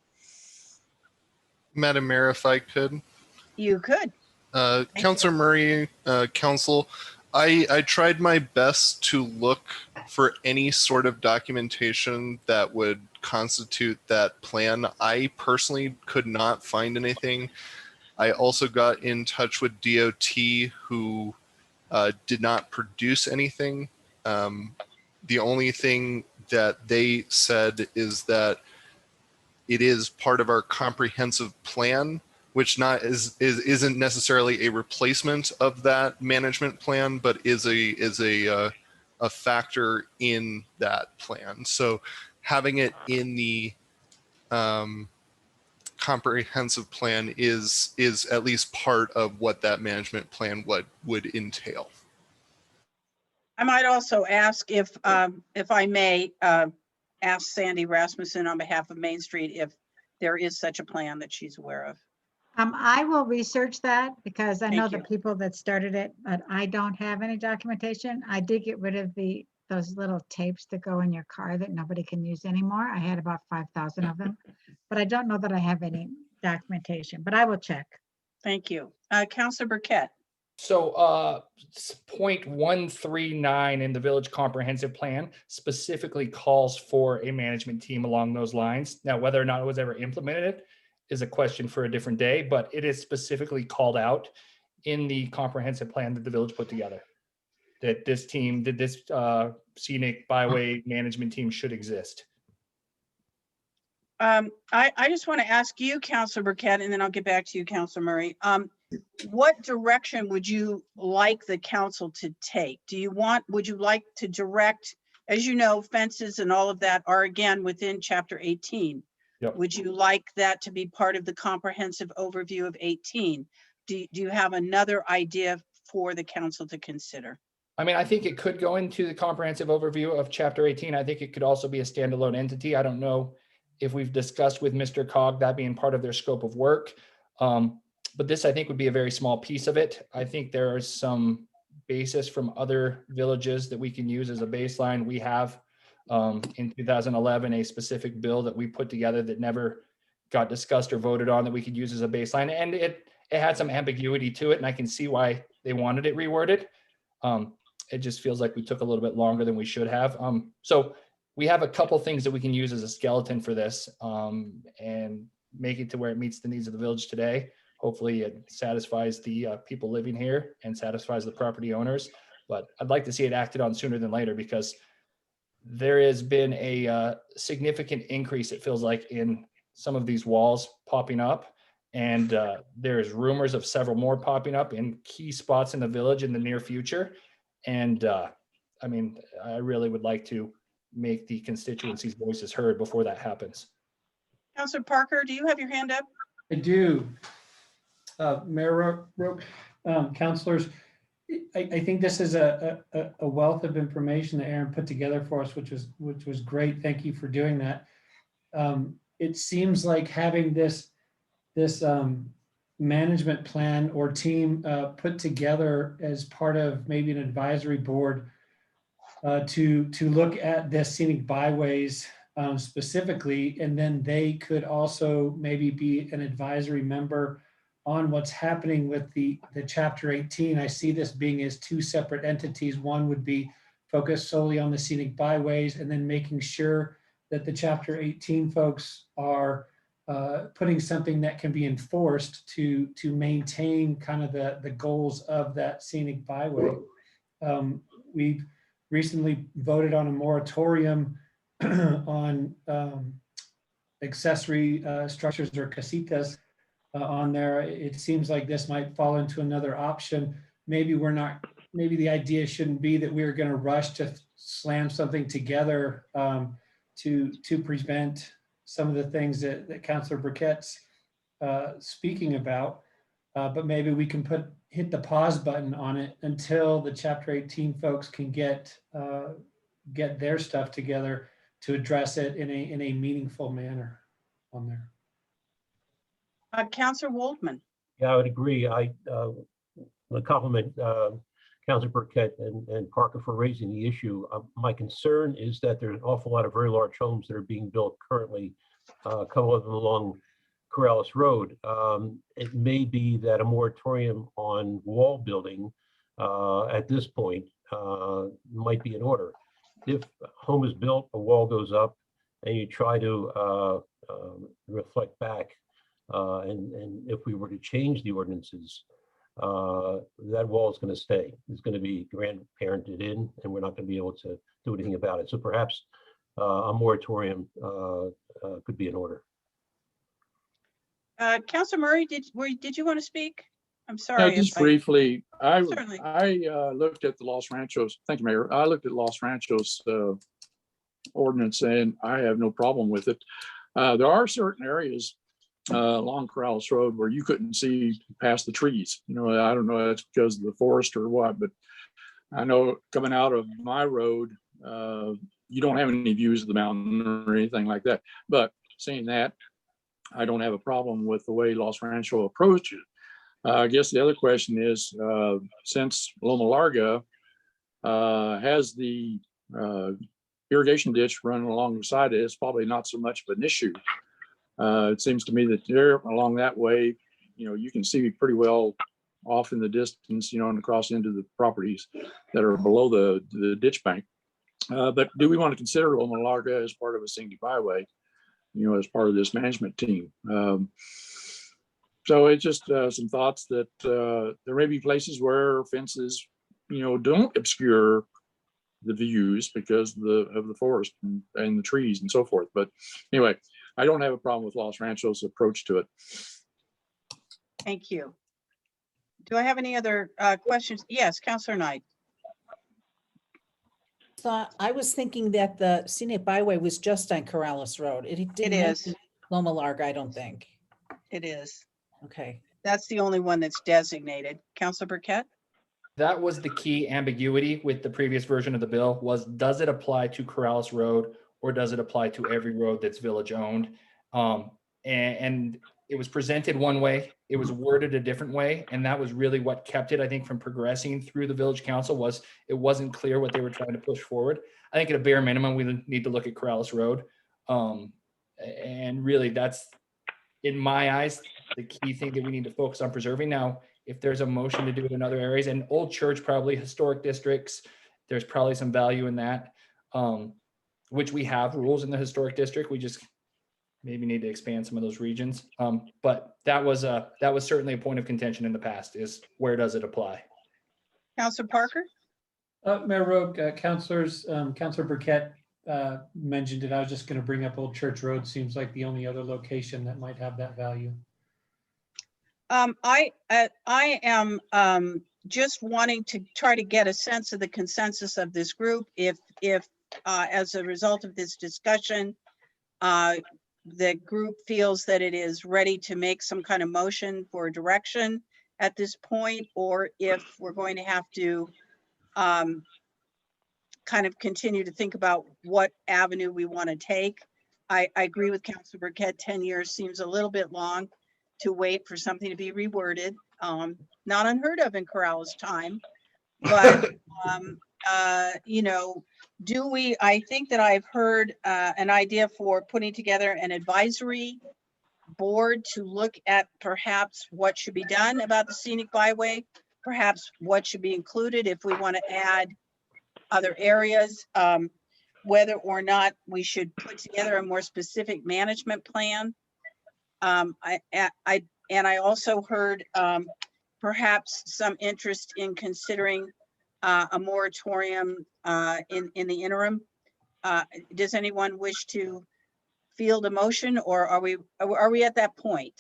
Madam Mayor, if I could. You could. Councilor Murray, Council, I tried my best to look for any sort of documentation that would constitute that plan. I personally could not find anything. I also got in touch with DOT, who did not produce anything. The only thing that they said is that it is part of our comprehensive plan, which isn't necessarily a replacement of that management plan, but is a factor in that plan. So having it in the comprehensive plan is at least part of what that management plan would entail. I might also ask if I may ask Sandy Rasmussen on behalf of Main Street if there is such a plan that she's aware of. I will research that because I know Thank the you. people that started it, but I don't have any documentation. I did get rid of those little tapes that go in your car that nobody can use anymore. I had about 5,000 of them, but I don't know that I have any documentation, but I will check. Thank you. Councilor Burkett. So point 139 in the village comprehensive plan specifically calls for a management team along those lines. Now, whether or not it was ever implemented is a question for a different day, but it is specifically called out in the comprehensive plan that the village put together, that this scenic byway management team should exist. I just want to ask you, Councilor Burkett, and then I'll get back to you, Councilor Murray. What direction would you like the council to take? Would you like to direct, as you know, fences and all of that are again within chapter 18. Yep. Would you like that to be part of the comprehensive overview of 18? Do you have another idea for the council to consider? I mean, I think it could go into the comprehensive overview of chapter 18. I think it could also be a standalone entity. I don't know if we've discussed with Mr. Cog that being part of their scope of work. But this, I think, would be a very small piece of it. I think there is some basis from other villages that we can use as a baseline. We have in 2011 a specific bill that we put together that never got discussed or voted on that we could use as a baseline. And it had some ambiguity to it, and I can see why they wanted it reworded. It just feels like we took a little bit longer than we should have. So we have a couple things that we can use as a skeleton for this and make it to where it meets the needs of the village today. Hopefully it satisfies the people living here and satisfies the property owners. But I'd like to see it acted on sooner than later because there has been a significant increase, it feels like, in some of these walls popping up. And there's rumors of several more popping up in key spots in the village in the near future. And I mean, I really would like to make the constituency's voices heard before that happens. Councilor Parker, do you have your hand up? I do. Mayor Roque, councilors, I think this is a wealth of information that Aaron put together for us, which was great. Thank you for doing that. It seems like having this management plan or team put together as part of maybe an advisory board to look at the scenic byways specifically, and then they could also maybe be an advisory member on what's happening with the chapter 18. I see this being as two separate entities. One would be focused solely on the scenic byways, and then making sure that the chapter 18 folks are putting something that can be enforced to maintain kind of the goals of that scenic byway. We've recently voted on a moratorium on accessory structures or casitas on there. It seems like this might fall into another option. Maybe the idea shouldn't be that we're going to rush to slam something together to prevent some of the things that Councilor Burkett's speaking about, but maybe we can hit the pause button on it until the chapter 18 folks can get their stuff together to address it in a meaningful manner on there. Councilor Waldman. Yeah, I would agree. I compliment Councilor Burkett and Parker for raising the issue. My concern is that there's an awful lot of very large homes that are being built currently, a couple of them along Corrales Road. It may be that a moratorium on wall building at this point might be in order. If a home is built, a wall goes up, and you try to reflect back, and if we were to change the ordinances, that wall is going to stay. It's going to be grandparented in, and we're not going to be able to do anything about it. So perhaps a moratorium could be in order. Councilor Murray, did you want to speak? I'm Yeah, sorry. just briefly, I Certainly. looked at the Los Ranchos. Thank you, Mayor. I looked at Los Ranchos ordinance, and I have no problem with it. There are certain areas along Corrales Road where you couldn't see past the trees. You know, I don't know if that's because of the forest or what, but I know coming out of my road, you don't have any views of the mountain or anything like that. But saying that, I don't have a problem with the way Los Ranchos approached it. I guess the other question is, since Loma Larga has the irrigation ditch running alongside it, it's probably not so much of an issue. It seems to me that there along that way, you know, you can see pretty well off in the distance, you know, and across into the properties that are below the ditch bank. But do we want to consider Loma Larga as part of a scenic byway, you know, as part of this management team? So it's just some thoughts that there may be places where fences, you know, don't obscure the views because of the forest and the trees and so forth. But anyway, I don't have a problem with Los Ranchos' approach to it. Thank you. Do I have any other questions? Yes, Councilor Knight. So I was thinking that the scenic byway was just on Corrales Road. It didn't is. mention Loma Larga, I don't think. It is. Okay. That's the only one that's designated. Councilor Burkett? That was the key ambiguity with the previous version of the bill was, does it apply to Corrales Road or does it apply to every road that's village owned? And it was presented one way, it was worded a different way. And that was really what kept it, I think, from progressing through the village council was it wasn't clear what they were trying to push forward. I think at a bare minimum, we need to look at Corrales Road. And really that's, in my eyes, the key thing that we need to focus on preserving. Now, if there's a motion to do it in other areas, and Old Church, probably historic districts, there's probably some value in that, which we have rules in the historic district. We just maybe need to expand some of those regions. But that was certainly a point of contention in the past is where does it apply? Councilor Parker? Mayor Rogue, councilors, Councilor Burkett mentioned it. I was just going to bring up Old Church Road. Seems like the only other location that might have that value. I am just wanting to try to get a sense of the consensus of this group. If as a result of this discussion, the group feels that it is ready to make some kind of motion for direction at this point, or if we're going to have to kind of continue to think about what avenue we want to take. I agree with Councilor Burkett, 10 years seems a little bit long to wait for something to be reworded. Not unheard of in Corrales' time, but you know, I think that I've heard an idea for putting together an advisory board to look at perhaps what should be done about the scenic byway, perhaps what should be included if we want to add other areas, whether or not we should put together a more specific management plan. I also heard perhaps some interest in considering a moratorium in the interim. Does anyone wish to field a motion, or are we at that point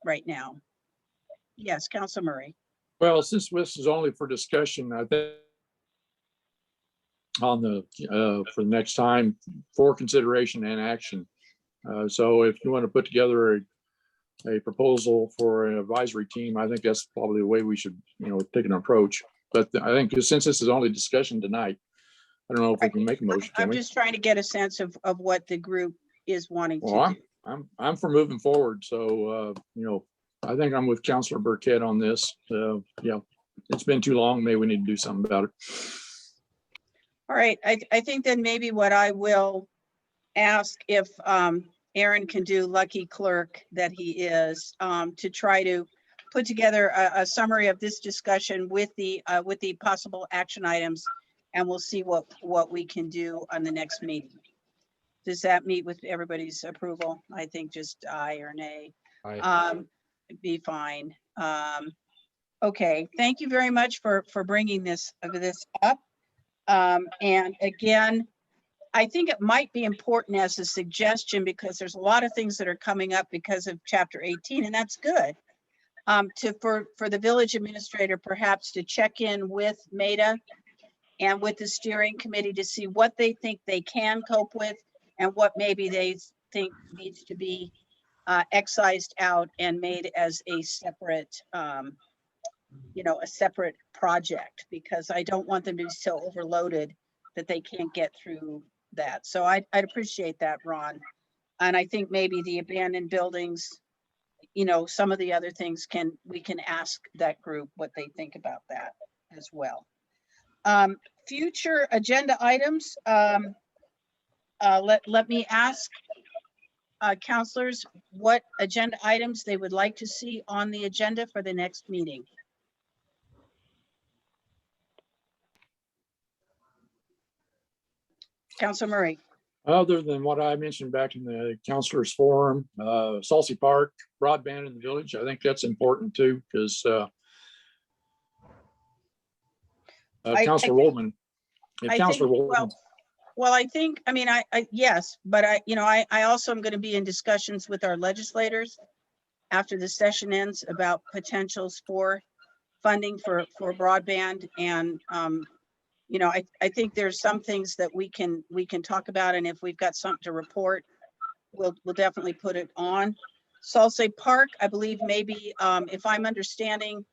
right now? Yes, Councilor Murray. Well, since this is only for discussion, I think on the for the next time for consideration and action. So if you want to put together a proposal for an advisory team, I think that's probably the way we should, you know, take an approach. But I think since this is only discussion tonight, I don't know if we can make a motion. I'm just trying to get a sense of what the group is wanting to do. I'm for moving forward. So, you know, I think I'm with Councilor Burkett on this. Yeah, it's been too long. Maybe we need to do something about it. All right, I think then maybe what I will ask if Aaron can do, lucky clerk that he is, to try to put together a summary of this discussion with the possible action items, and we'll see what we can do on the next meeting. Does that meet with everybody's approval? I think just aye or nay. Aye. Be fine. Okay, thank you very much for bringing this up. And again, I think it might be important as a suggestion, because there's a lot of things that are coming up because of Chapter 18, and that's good. For the village administrator perhaps to check in with MEDA and with the steering committee to see what they think they can cope with and what maybe they think needs to be excised out and made as a separate, a separate project, because I don't want them to be so overloaded that they can't get through that. So I'd appreciate that, Ron. And I think maybe the abandoned buildings, some of the other things we can ask that group what they think about that as well. Future agenda items. Let me ask counselors what agenda items they would like to see on the agenda for the next meeting. Councilor Murray. Other than what I mentioned back in the counselor's forum, Salsey Park, broadband in the village, I think that's important too, because Councilor Woldman, Councilor Woldman. Well, I think, yes, but I also am going to be in discussions with our legislators after the session ends about potentials for funding for broadband. And, I think there's some things that we can talk about, and if we've got something to report, we'll definitely put it on. Salsey Park, I believe maybe, if I'm understanding,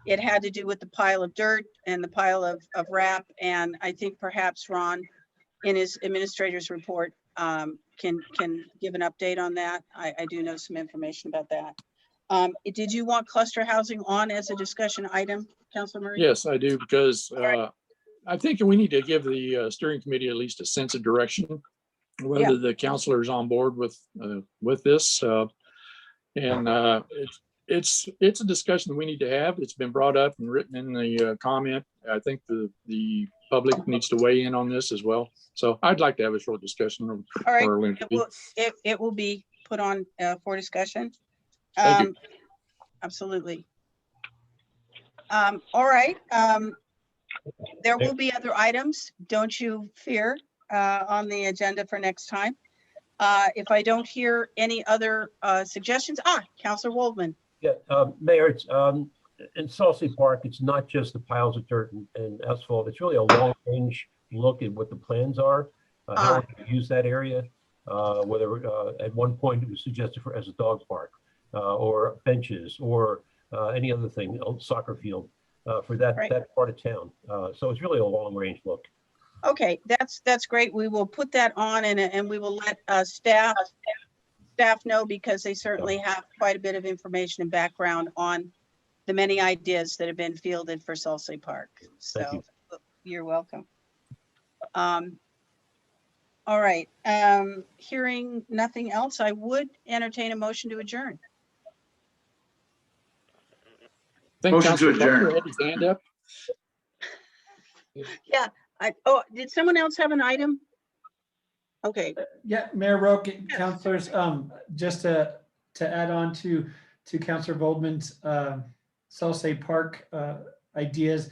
it had to do with the pile of dirt and the pile of wrap. And I think perhaps Ron, in his administrator's report, can give an update on that. I do know some information about that. Did you want cluster housing on as a discussion item, Councilor Murray? Yes, I do, because I think we need to give the steering committee at least a sense of direction, whether the counselor is on board with this. And it's a discussion we need to have. It's been brought up and written in the comment. I think the public needs to weigh in on this as well. So I'd like to have a short discussion. All right, it will be put on for discussion. Thank you. Absolutely. All right. There will be other items, don't you fear, on the agenda for next time. If I don't hear any other suggestions, Councilor Woldman. Yeah, Mayor, it's in Salsey Park, it's not just the piles of dirt and asphalt. It's really a long range look at what the plans are, how we're going to use that area, whether at one point it was suggested as a dog park or benches or any other thing, a soccer field for that part of town. So it's really a long range look. Okay, that's great. We will put that on and we will let staff know, because they certainly have quite a bit of information and background on the many ideas that have been fielded for Salsey Park. So you're welcome. All right. Hearing nothing else, I would entertain a motion to adjourn. Motion to adjourn. Had his hand up. Yeah. Did someone else have an item? Okay. Yeah, Mayor Roque, councilors, just to add on to Councilor Voldman's Salsey Park ideas.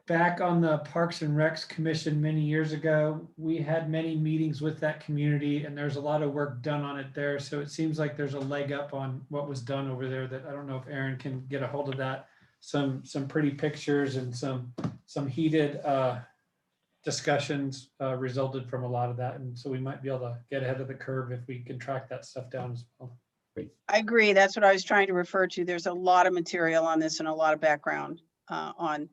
Back on the Parks and Recs Commission many years ago, we had many meetings with that community, and there's a lot of work done on it there. So it seems like there's a leg up on what was done over there that I don't know if Aaron can get a hold of that. Some pretty pictures and some heated discussions resulted from a lot of that. And so we might be able to get ahead of the curve if we can track that stuff down as well. I agree. That's what I was trying to refer to. There's a lot of material on this and a lot of background on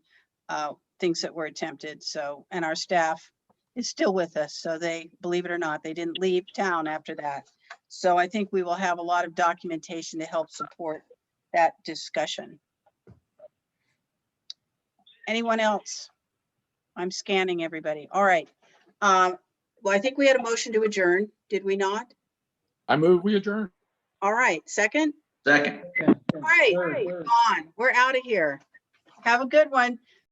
things that were attempted. So, and our staff is still with us. So they, believe it or not, they didn't leave town after that. So I think we will have a lot of documentation to help support that discussion. Anyone else? I'm scanning everybody. All right. Well, I think we had a motion to adjourn, did we not? I move we adjourn. All right, second? Second. All right, on. We're out of here. Have a good one.